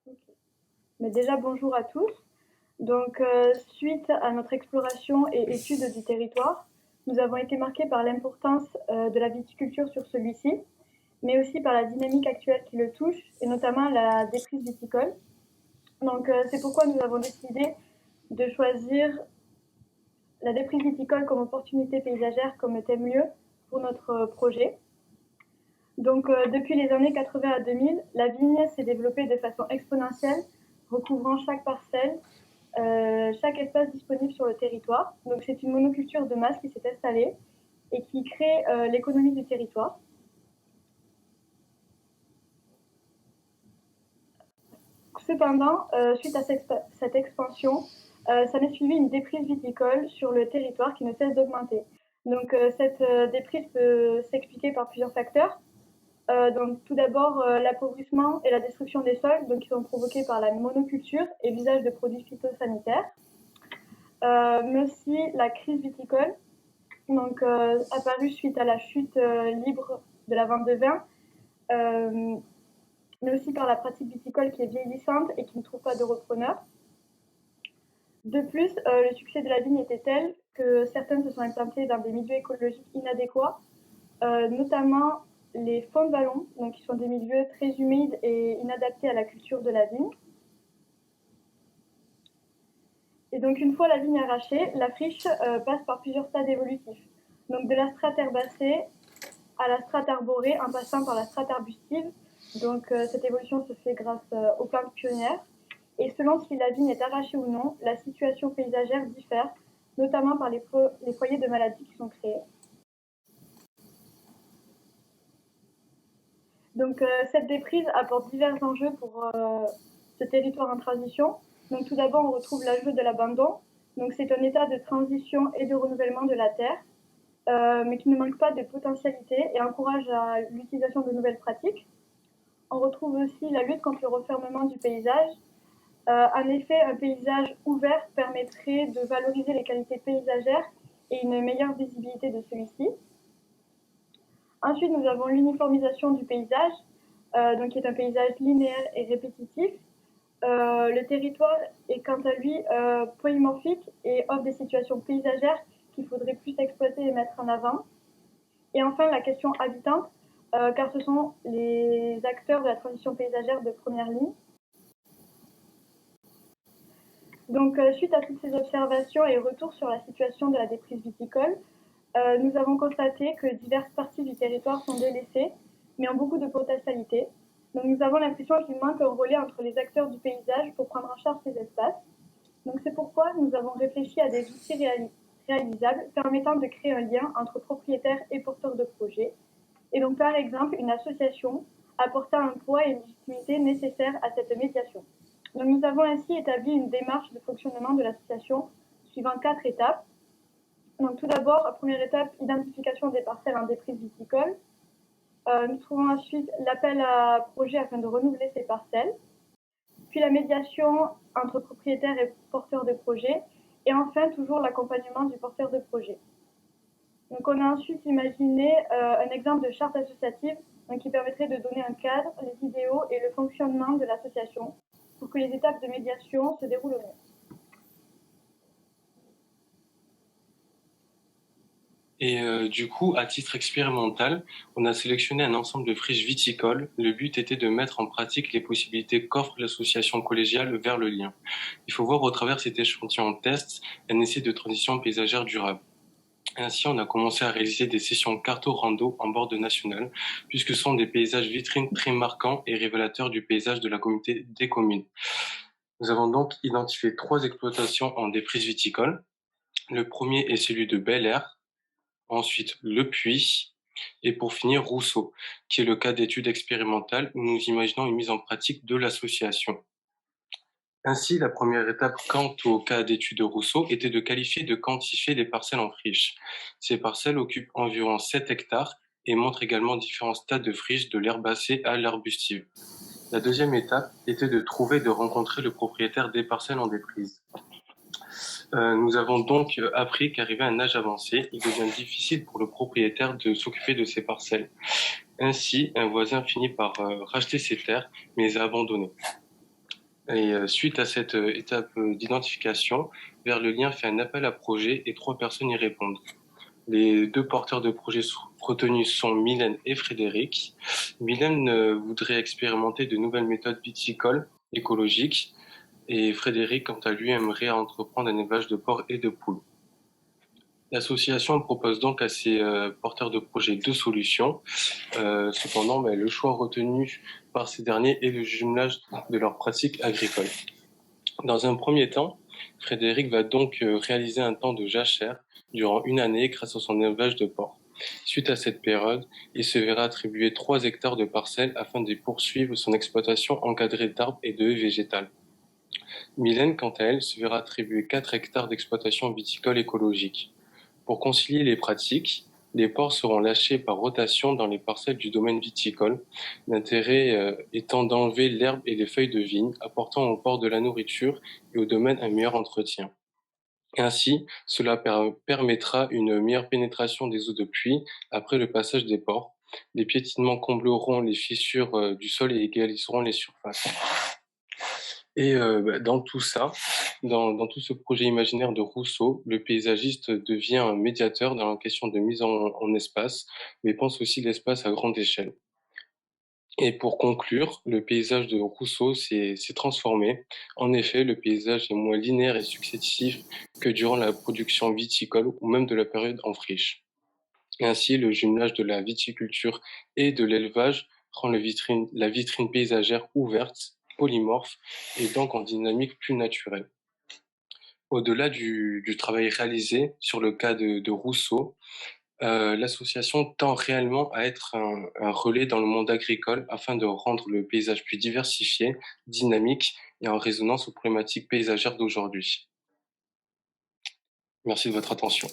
Ok. Mais déjà, bonjour à tous. Donc, suite à notre exploration et étude du territoire, nous avons été marqués par l'importance de la viticulture sur celui-ci, mais aussi par la dynamique actuelle qui le touche, et notamment la déprise viticole. Donc, c'est pourquoi nous avons décidé de choisir la déprise viticole comme opportunité paysagère comme thème lieu pour notre projet. Donc, depuis les années 80 à 2000, la vigne s'est développée de façon exponentielle, recouvrant chaque parcelle, chaque espace disponible sur le territoire. Donc, c'est une monoculture de masse qui s'est installée et qui crée l'économie du territoire. Cependant, suite à cette expansion, ça n'est suivi une déprise viticole sur le territoire qui ne cesse d'augmenter. Donc, cette déprise peut s'expliquer par plusieurs facteurs. Donc, tout d'abord, l'appauvrissement et la destruction des sols, donc, qui sont provoqués par la monoculture et l'usage de produits phytosanitaires, mais aussi la crise viticole, donc apparue suite à la chute libre de la vente de vin, mais aussi par la pratique viticole qui est vieillissante et qui ne trouve pas de repreneur. De plus, le succès de la vigne était tel que certaines se sont implantées dans des milieux écologiques inadéquats, notamment les fonds de vallon, donc qui sont des milieux très humides et inadaptés à la culture de la vigne. Et donc, une fois la vigne arrachée, la friche passe par plusieurs stades évolutifs. Donc, de la strate herbacée à la strate arborée, en passant par la strate arbustive. Donc, cette évolution se fait grâce aux plantes pionnières. Et selon si la vigne est arrachée ou non, la situation paysagère diffère, notamment par les foyers de maladies qui sont créés. Donc, cette déprise apporte divers enjeux pour ce territoire en transition. Donc, tout d'abord, on retrouve l'enjeu de l'abandon. Donc, c'est un état de transition et de renouvellement de la terre, mais qui ne manque pas de potentialité et encourage à l'utilisation de nouvelles pratiques. On retrouve aussi la lutte contre le refermement du paysage. En effet, un paysage ouvert permettrait de valoriser les qualités paysagères et une meilleure visibilité de celui-ci. Ensuite, nous avons l'uniformisation du paysage, donc qui est un paysage linéaire et répétitif. Le territoire est quant à lui polymorphique et offre des situations paysagères qu'il faudrait plus exploiter et mettre en avant. Et enfin, la question habitante, car ce sont les acteurs de la transition paysagère de première ligne. Donc, suite à toutes ces observations et retours sur la situation de la déprise viticole, nous avons constaté que diverses parties du territoire sont délaissées, mais ont beaucoup de potentialités. Donc, nous avons l'impression qu'il manque un relais entre les acteurs du paysage pour prendre en charge ces espaces. Donc, c'est pourquoi nous avons réfléchi à des outils réalisables permettant de créer un lien entre propriétaires et porteurs de projets. Et donc, par exemple, une association apportant un poids et une légitimité nécessaires à cette médiation. Donc, nous avons ainsi établi une démarche de fonctionnement de l'association suivant 4 étapes. Donc, tout d'abord, première étape, identification des parcelles en déprise viticole. Nous trouvons ensuite l'appel à projet afin de renouveler ces parcelles. Puis la médiation entre propriétaires et porteurs de projet. Et enfin, toujours l'accompagnement du porteur de projet. Donc, on a ensuite imaginé un exemple de charte associative qui permettrait de donner un cadre, les idéaux et le fonctionnement de l'association pour que les étapes de médiation se déroulent au mieux. Et du coup, à titre expérimental, on a sélectionné un ensemble de friches viticoles. Le but était de mettre en pratique les possibilités qu'offre l'association collégiale vers le lien. Il faut voir au travers cet échantillon de test un essai de transition paysagère durable. Ainsi, on a commencé à réaliser des sessions carto-rando en bord de national, puisque ce sont des paysages vitrines très marquants et révélateurs du paysage de la communauté des communes. Nous avons donc identifié 3 exploitations en déprise viticole. Le premier est celui de Bel Air, ensuite Le Puy, et pour finir Rousseau, qui est le cas d'étude expérimentale où nous imaginons une mise en pratique de l'association. Ainsi, la première étape quant au cas d'étude de Rousseau était de qualifier et de quantifier les parcelles en friche. Ces parcelles occupent environ 7 hectares et montrent également différents stades de friche de l'herbacée à l'arbustive. La deuxième étape était de trouver et de rencontrer le propriétaire des parcelles en déprise. Nous avons donc appris qu'arrivé à un âge avancé, il devient difficile pour le propriétaire de s'occuper de ses parcelles. Ainsi, un voisin finit par racheter ses terres, mais les a abandonnées. Et suite à cette étape d'identification, Vers le lien fait un appel à projet et 3 personnes y répondent. Les 2 porteurs de projets retenus sont Mylène et Frédéric. Mylène voudrait expérimenter de nouvelles méthodes viticoles écologiques et Frédéric, quant à lui, aimerait entreprendre un élevage de porcs et de poules. L'association propose donc à ces porteurs de projets 2 solutions. Cependant, le choix retenu par ces derniers est le jumelage de leurs pratiques agricoles. Dans un premier temps, Frédéric va donc réaliser un temps de jachère durant une année grâce à son élevage de porcs. Suite à cette période, il se verra attribuer 3 hectares de parcelles afin de poursuivre son exploitation encadrée d'arbres et de haies végétales. Mylène, quant à elle, se verra attribuer 4 hectares d'exploitation viticole écologique. Pour concilier les pratiques, les porcs seront lâchés par rotation dans les parcelles du domaine viticole, l'intérêt étant d'enlever l'herbe et les feuilles de vigne, apportant aux porcs de la nourriture et au domaine un meilleur entretien. Ainsi, cela permettra une meilleure pénétration des eaux de pluie après le passage des porcs. Les piétinements combleront les fissures du sol et égaliseront les surfaces. Et dans tout ça, dans tout ce projet imaginaire de Rousseau, le paysagiste devient un médiateur dans la question de mise en espace, mais pense aussi l'espace à grande échelle. Et pour conclure, le paysage de Rousseau s'est transformé. En effet, le paysage est moins linéaire et successif que durant la production viticole ou même de la période en friche. Ainsi, le jumelage de la viticulture et de l'élevage rend la vitrine paysagère ouverte, polymorphe et donc en dynamique plus naturelle. Au-delà du travail réalisé sur le cas de Rousseau, l'association tend réellement à être un relais dans le monde agricole afin de rendre le paysage plus diversifié, dynamique et en résonance aux problématiques paysagères d'aujourd'hui. Merci de votre attention.